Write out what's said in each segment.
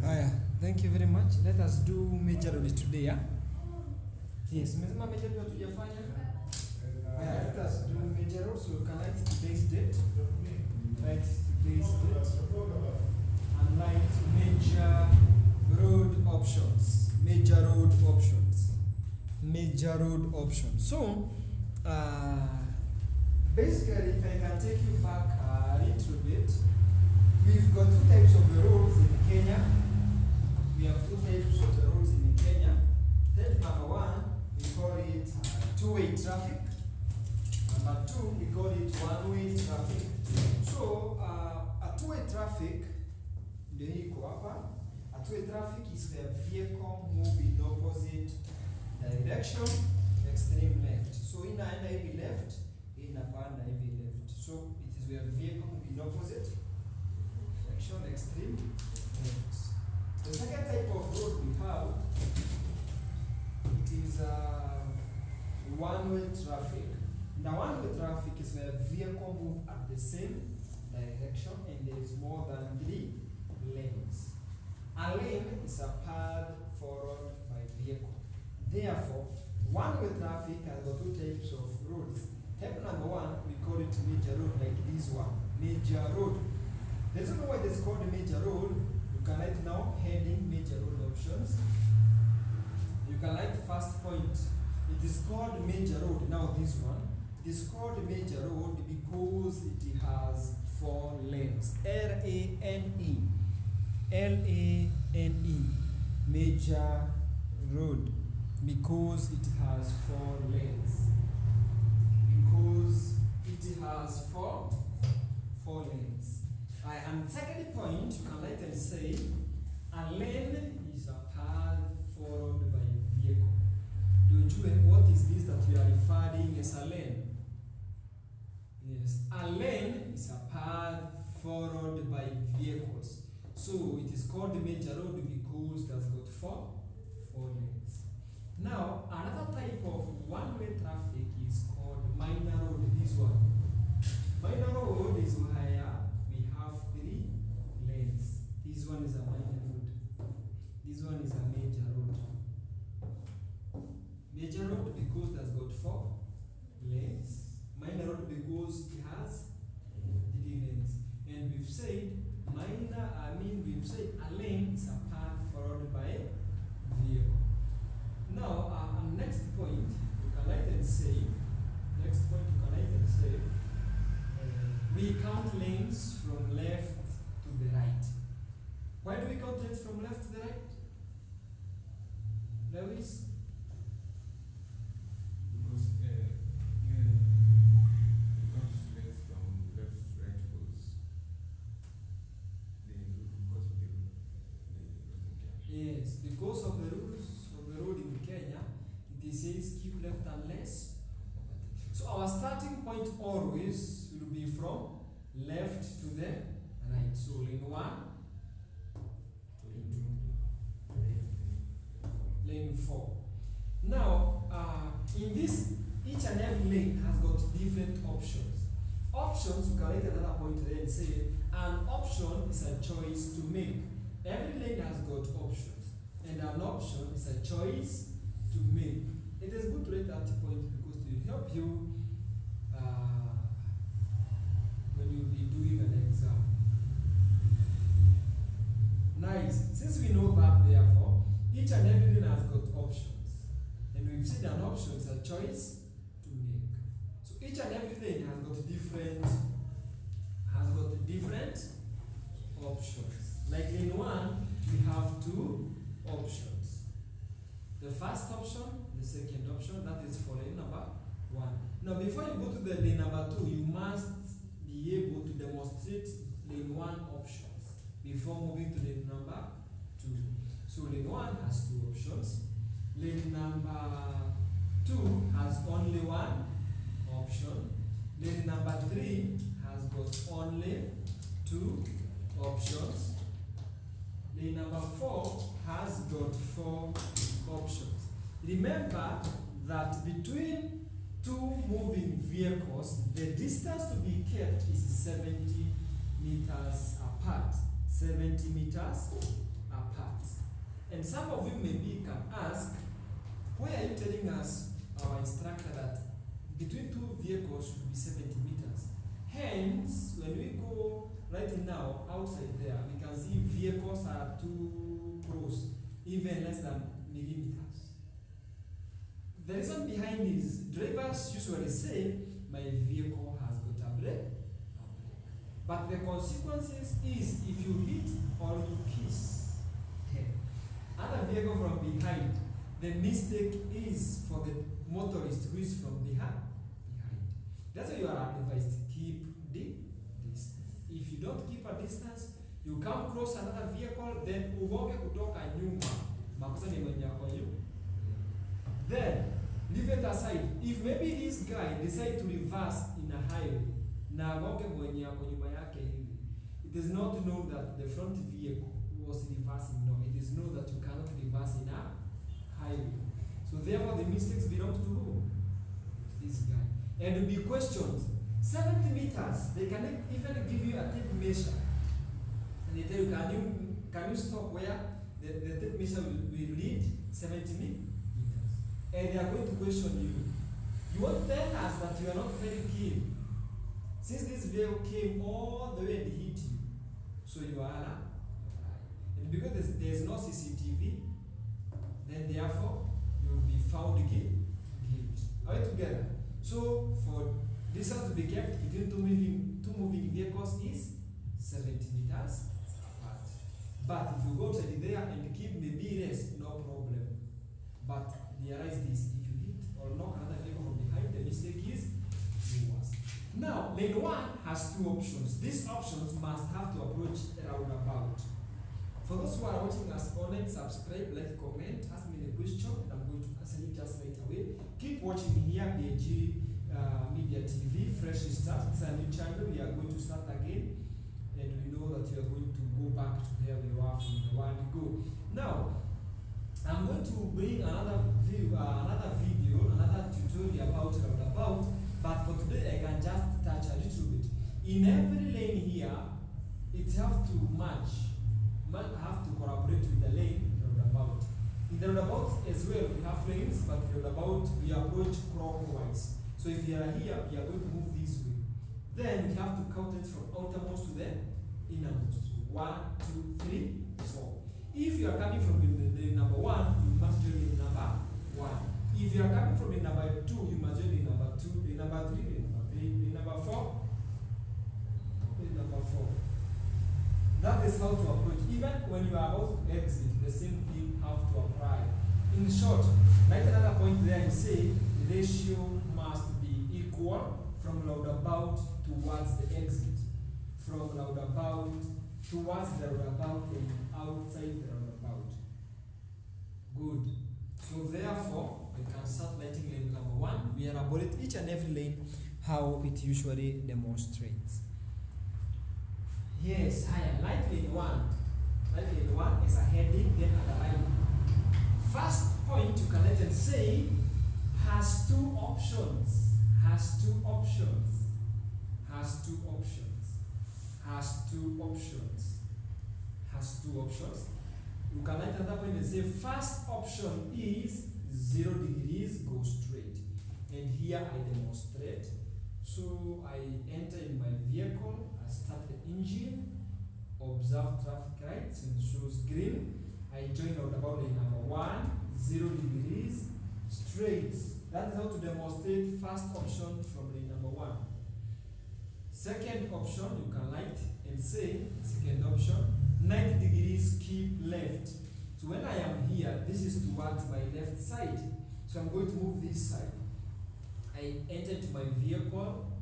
Thank you very much. Let us do major road today, yeah? Yes, mesema major road tujafanya. Let us do major road, so you can write today's date. Write today's date. And write major road options. Major road options. Major road options. So, basically, if I can take you back a little bit, we've got two types of the roads in Kenya. We have two types of the roads in Kenya. Type number one, we call it two-way traffic. Number two, we call it one-way traffic. So, a two-way traffic, a two-way traffic is where vehicle move in opposite direction, extreme left. So, in a heavy left, in a heavy left. So, it is where vehicle move in opposite direction, extreme left. The second type of road we have, it is one-way traffic. Now, one-way traffic is where vehicle move at the same direction and there is more than 3 lanes. A lane is a path followed by vehicle. Therefore, one-way traffic has got two types of roads. Type number one, we call it major road, like this one, major road. The reason why it is called a major road, you can write now heading major road options. You can write first point. It is called major road. Now this one, it is called major road because it has 4 lanes. L-A-N-E. L-A-N-E. Major road. Because it has 4 lanes. Because it has four lanes. And second point, you can write and say, a lane is a path followed by a vehicle. What is this that we are referring as a lane? Yes, a lane is a path followed by vehicles. So it is called the major road because it has got 4 lanes. Now, another type of one-way traffic is called minor road. This one. Minor road is where we have 3 lanes. This one is a minor road. This one is a major road. Major road because it has got 4 lanes. Minor road because it has 3 lanes. And we've said we've said a lane is a path followed by a vehicle. Now, next point, you can write and say, we count lanes from left to the right. Why do we count lanes from left to the right? Lewis? Because lanes from left to right was yes, because of the rules of the road in Kenya, it says keep left unless. So our starting point always will be from left to the right. So lane 1 to lane 2, lane 4. Now, in this, each and every lane has got different options. Options, you can write another point there and say, an option is a choice to make. Every lane has got options, and an option is a choice to make. It is good to write that point because it will help you when you'll be doing an exam. Nice. Since we know that, therefore, each and every lane has got options, and we've said an option is a choice to make. So each and every lane has got different options. Like in 1, we have 2 options. The first option, the second option, that is for lane number 1. Now, before you go to the lane number 2, you must be able to demonstrate lane 1 options before moving to lane number 2. So, lane 1 has 2 options. Lane number 2 has only 1 option. Lane number 3 has got only 2 options. Lane number 4 has got 4 options. Remember that between 2 moving vehicles, the distance to be kept is 70 meters apart. 70 meters apart. apart. And some of you maybe can ask, why are you telling us, our instructor, that between two vehicles should be 70 meters? Hence, when we go right now outside there, we can see vehicles are too close, even less than millimeters. The reason behind is drivers usually say, my vehicle has got a brake. But the consequences is if you hit or you kiss other vehicle from behind, the mistake is for the motorist who is from behind. That's why you are advised to keep the distance. If you don't keep a distance, you come close another vehicle, then ugonge kutoka nyuma. Makosa ni mwenye yako nyuma. Then leave it aside. If maybe this guy decide to reverse in a highway, na agonge mwenye yako nyuma yake hivi, it is not known that the front vehicle was reversing. No, it is known that you cannot reverse in a highway. So therefore the mistakes belong to who? This guy. And to be questioned. 70 meters, they can even give you a tape measure. And they tell you, can you stop where the tape measure will read 70 meters? And they are going to question you. You won't tell us that you are not very keen. Since this vehicle came all the way and hit you, so you are alive. And because there's no CCTV, then therefore you will be found guilty. Are we together? So for distance to be kept between two moving vehicles is 70 meters apart. But if you go to there and keep maybe less, no problem. But realize this: if you hit or knock another vehicle from behind, the mistake is yours. Now, lane 1 has two options. These options must have to approach roundabout. For those who are watching us online, subscribe, like, comment, ask me the question, and I'm going to answer you just right away. Keep watching here, BAG Media TV, Fresh Start. It's a new channel. We are going to start again, and we know that we are going to go back to where we were from the word go. Now, I'm going to bring another video, another tutorial about roundabout. But for today, I can just touch a little bit. In every lane here, it have to match. Have to collaborate with the lane roundabout. In the roundabout as well, we have lanes, but roundabout we approach clockwise. So if you are here, we are going to move this way. Then we have to count it from outermost to the innermost. 1, 2, 3, 4. If you are coming from the number 1, you must join the number 1. If you are coming from the number 2, you must join the number 2, the number 3, the number 3, the number 4, the number 4. That is how to approach. Even when you are about to exit, the same thing have to apply. In short, like another point there, you say the ratio must be equal from roundabout towards the exit. From roundabout towards the roundabout and outside the roundabout. Good. So therefore, we can start lighting lane number 1. We elaborate each and every lane how it usually demonstrates. Yes, higher. Light lane 1. Light lane 1 is a heading, then underline. First point you can let and say has two options. Has two options. Has two options. Has two options. Has two options. You can write another point and say first option is 0 degrees, go straight. And here I demonstrate. So I enter in my vehicle, I start the engine, observe traffic lights and shows green. I join roundabout lane number 1, 0 degrees, straight. That is how to demonstrate first option from lane number 1. Second option, you can light and say, second option, 90 degrees, keep left. So when I am here, this is towards my left side. So I'm going to move this side. I enter into my vehicle,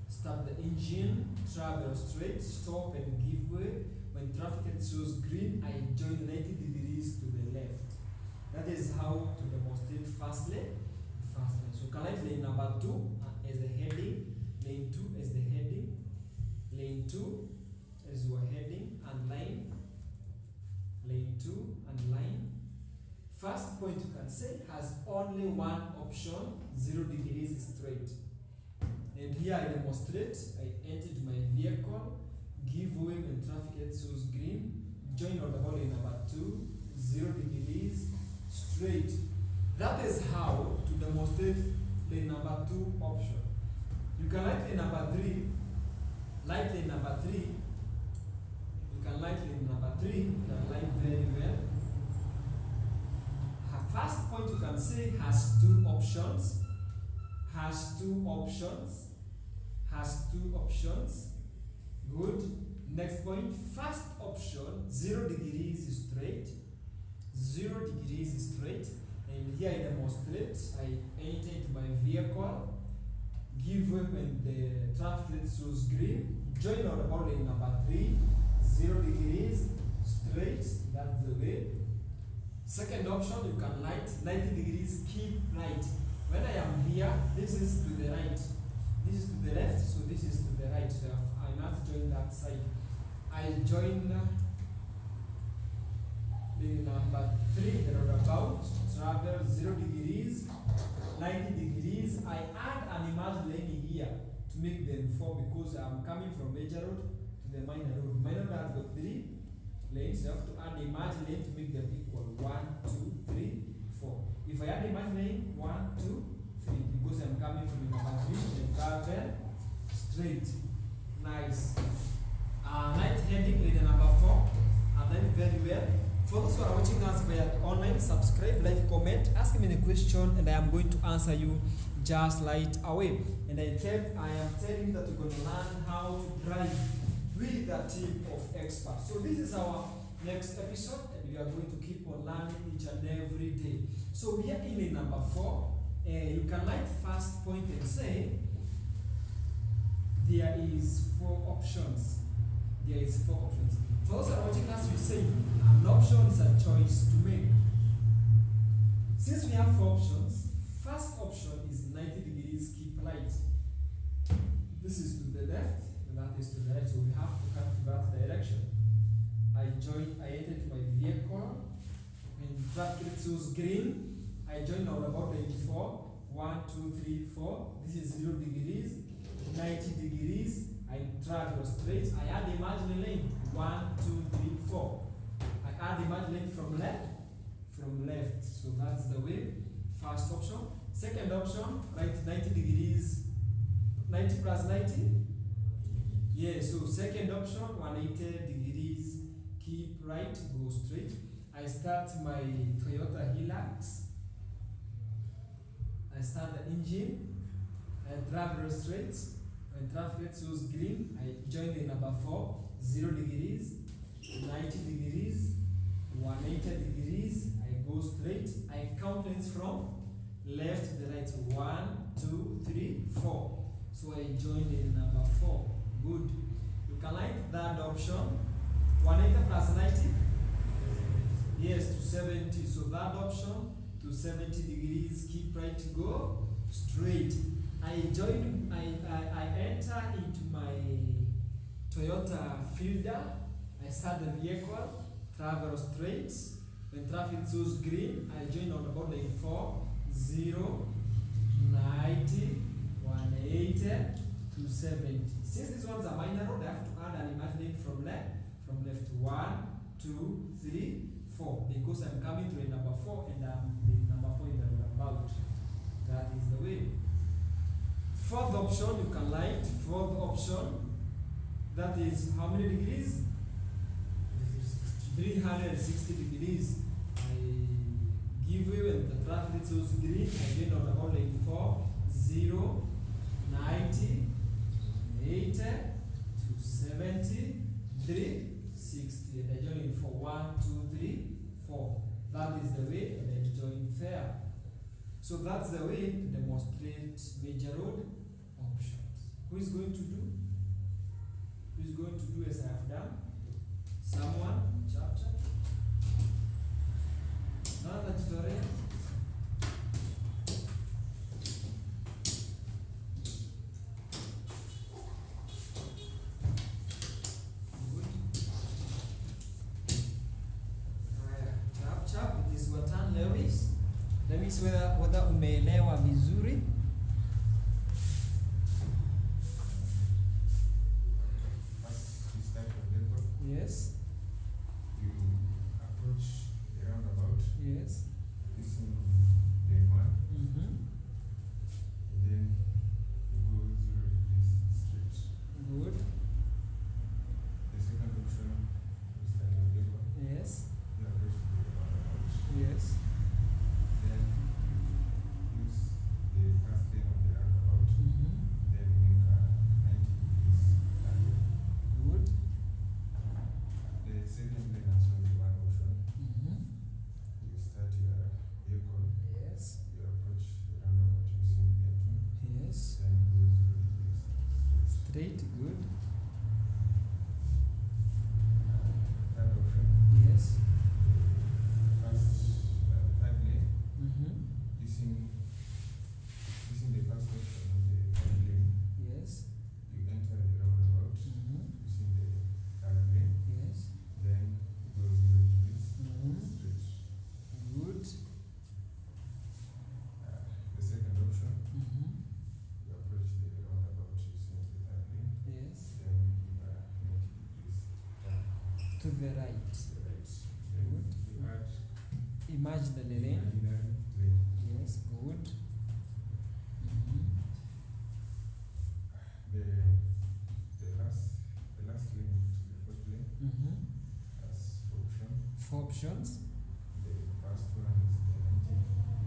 start the engine, travel straight, stop and give way. When traffic shows green, I join 90 degrees to the left. That is how to demonstrate first lane. So can I lane number 2 as the heading, lane 2 as the heading, lane 2 as your heading and line, lane 2 and line. First point you can say has only one option, 0 degrees straight. And here I demonstrate, I entered my vehicle, give way when traffic light shows green, join roundabout lane number 2, 0 degrees straight. That is how to demonstrate lane number 2 option. You can light lane number 3, light lane number 3, you can light lane number 3, you can light very well. Her first point you can say has 2 options, has 2 options, has 2 options. Good. Next point, first option, 0 degrees straight, 0 degrees straight. And here I demonstrate, I enter into my vehicle, give way when the traffic light shows green, join roundabout lane number 3, 0 degrees straight, that's the way. Second option, you can light 90 degrees, keep right. When I am here, this is to the right, this is to the left, so this is to the right. So I must join that side. I join the number 3, the roundabout, travel 0 degrees, 90 degrees. I add an emerged lane here to make them 4 because I'm coming from major road to the minor road. Minor road has got 3 lanes, you have to add the emerged lane to make them equal 1, 2, 3, 4. If I add the emerged lane, 1, 2, 3, because I'm coming from the number 3 and travel straight. Nice. Night heading lane number 4, and then very well. For those who are watching us via online, subscribe, like, comment, ask me a question, and I am going to answer you just right away. And I am telling you that we're going to learn how to drive with a team of experts. So this is our next episode, and we are going to keep on learning each and every day. So we are in lane number 4. You can light first point and say there is 4 options. There is 4 options. For those who are watching us, we say an option is a choice to make. Since we have 4 options, first option is 90 degrees, keep right. This is to the left, and that is to the right, so we have to come to that direction. I enter into my vehicle, and traffic shows green. I join roundabout lane 4, 1, 2, 3, 4. This is 0 degrees, 90 degrees. I travel straight. I add the imaginary lane. 1, 2, 3, 4. I add the imaginary lane from left. So that's the way. First option. Second option, right 90 degrees. 90 plus 90? Yeah, so second option, 180 degrees. Keep right, go straight. I start my Toyota Hilux. I start the engine. I travel straight. When traffic shows green, I join the number 4, 0 degrees, 90 degrees, 180 degrees. I go straight. I count lanes from left to the right. 1, 2, 3, 4. So I join the number 4. Good. You can light third option. 180 plus 90? Yes, to 70. So that option to 70 degrees. Keep right to go straight. I enter into my Toyota Fielder. I start the vehicle, travel straight. When traffic shows green, I join on about lane 4, 0, 90, 180 to 70. Since these ones are minor road, I have to add an imaginary from left. 1, 2, 3, 4. Because I'm coming to the number 4 and I'm the number 4 in the roundabout. That is the way. Fourth option, you can light. Fourth option, that is how many degrees? 360 degrees. I give way when the traffic shows green. I get on the whole lane 4, 0, 90, 80 to 70, 3, 60. And I join in for 1, 2, 3, 4. That is the way, and I join fair. So that's the way to demonstrate major road options. Who is going to do? Who is going to do as I have done? Someone? Chapter? Another tutorial? Good. Chap, it is Watan Lewis. Let me see whether umeelewa vizuri. First, you start your vehicle. Yes. You approach straight. Good. Third option. Yes. Third lane. Mm-hmm. Using the first option of the third lane, Yes. you enter the roundabout Mm-hmm. using the third lane. Yes. Then go 0 degrees Mm-hmm. straight. Good. The second option, Mm-hmm. you approach the roundabout using the third lane. Yes. Then you are 90 degrees To the right. to the right. Then Good. you add Imaginary lane. imaginary lane. Yes. Good. Mm-hmm. The last lane, the fourth lane, Mm-hmm. has 4 options. 4 options. The first one is the 90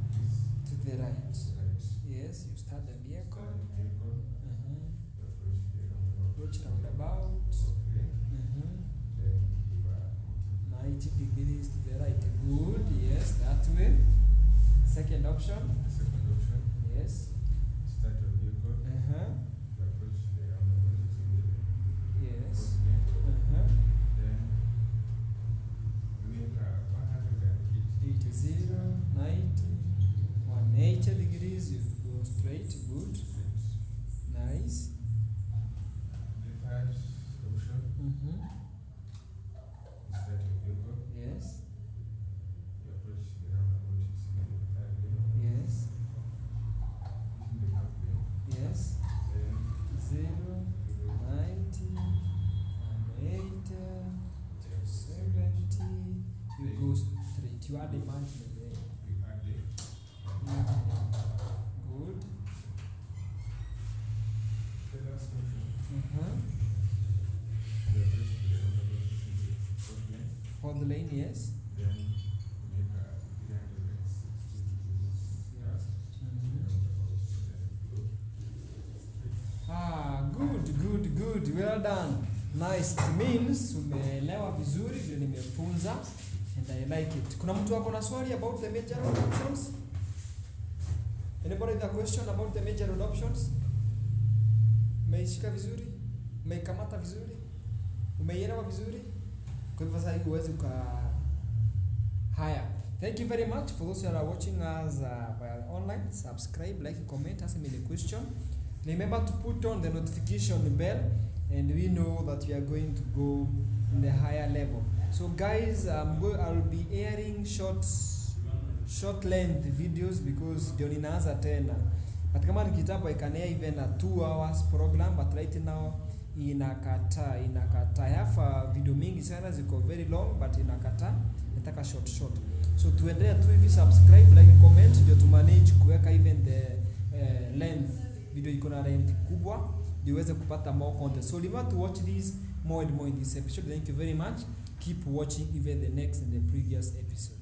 degrees To the right. to the right. Yes. You start the vehicle. Starting vehicle, Uh-huh. you approach the roundabout. Approach roundabout. Fourth lane, Uh-huh. then you are 90 degrees to the right. Good. Yes. That way. Second option. the second option, Yes. start your vehicle, Uh-huh. you approach the roundabout using the Yes. fourth lane, Uh-huh. then you make a 180 80, 90, 180 degrees. You go straight. Good. straight. Nice. The third option, Mm-hmm. you start your vehicle, Yes. you approach the roundabout using the third lane, Yes. using the fourth lane, Yes. then 0, you go 90, 180, 70. You go straight. You add the imaginary lane. you add the Good. last option, Uh-huh. you approach the roundabout using the fourth lane, For the lane, yes. then you make a 360 degrees Yes. Mhm. roundabout, then you go straight. Ah, good. Well done. Nice. It means umeelewa vizuri vile nimefunza and I like it. Kuna mtu ako na swali about the major road options? Anybody with a question about the major road options? Umeishika vizuri? Umeikamata vizuri? Umeielewa vizuri? Kwa hivyo sasa hivi uweze haya. Thank you very much for those who are watching us via online. Subscribe, like, comment, ask me the question. Remember to put on the notification bell, and we know that we are going to go in the higher level. So guys, I'll be airing short length videos because ndio ninaanza tena. But kama ni kitabu I can air even a 2 hours program, but right now inakataa. I have video mingi sana ziko very long, but inakataa. Nataka short. So tuendelee tu hivi, subscribe, like, comment ndio to manage kuweka even the length. Video iko na length kubwa ndio uweze kupata more content. So remember to watch this more and more in this episode. Thank you very much. Keep watching even the next and the previous episode.